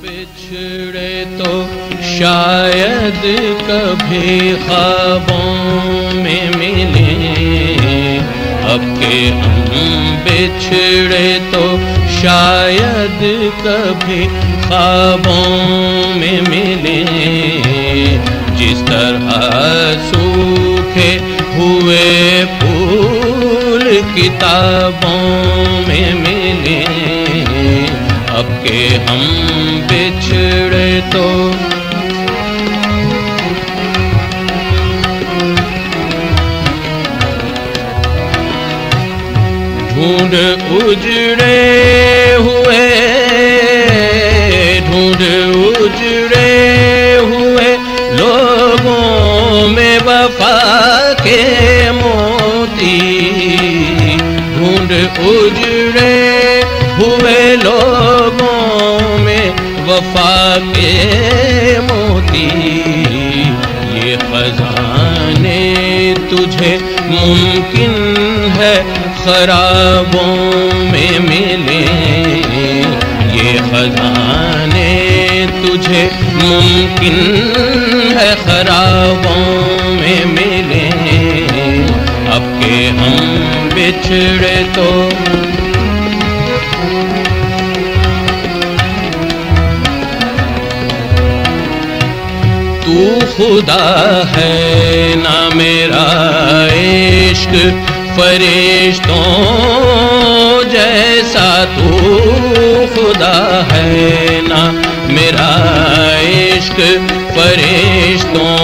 بچھڑے تو شاید کبھی خوابوں میں ملیں، اب کہ ہم بچھڑے تو شاید کبھی خوابوں میں ملیں، جس طرح سوکھے ہوئے پھول کتابوں میں ملیں، اب کہ ہم بچھڑے تو ڈھونڈ اجڑے ہوئے لوگوں میں وفا کے موتی، ڈھونڈ اجڑے ہوئے لوگوں میں وفا کے موتی، یہ خزانے تجھے ممکن ہے خرابوں میں ملیں، یہ خزانے تجھے ممکن ہے خرابوں میں ملیں، اب کہ ہم بچھڑے تو تو خدا ہے نہ میرا عشق فرشتوں جیسا، تو خدا ہے نہ میرا عشق فرشتوں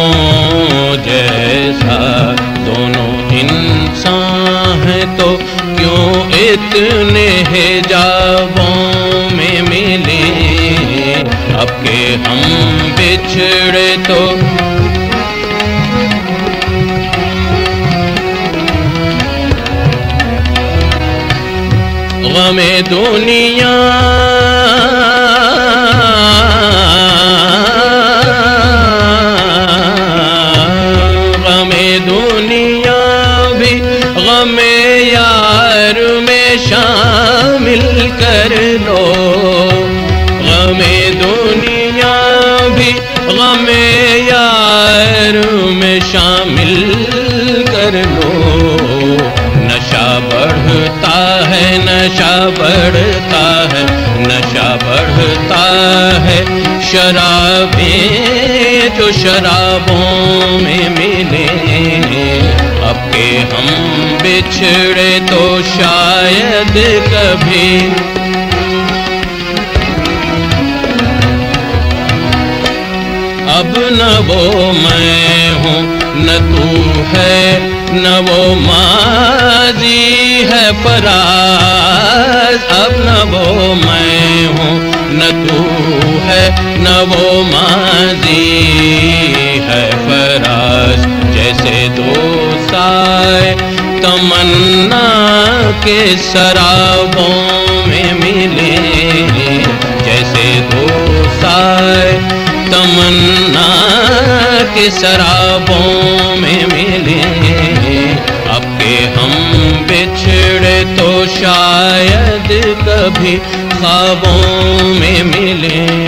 جیسا، دونوں انسان ہیں تو کیوں اتنے حجابوں میں ملیں، اب کہ ہم بچھڑے تو غم دنیا بھی غم یار میں شامل کر لو، غم دنیا بھی غم یار میں شامل کر لو، نشہ بڑھتا ہے نشہ بڑھتا ہے نشہ بڑھتا ہے، شرابیں جو شرابوں میں ملیں، اب کہ ہم بچھڑے تو شاید کبھی اب نہ وہ میں ہوں نہ تو ہے، نہ وہ ماضی ہے فراز، اب نہ وہ میں ہوں نہ تو ہے، نہ وہ ماضی ہے فراز، جیسے دو سائے تمنا کے سرابوں میں ملیں، جیسے دو سائے تمنا کے سرابوں میں ملیں، اب کہ ہم بچھڑے تو شاید کبھی خوابوں میں ملیں۔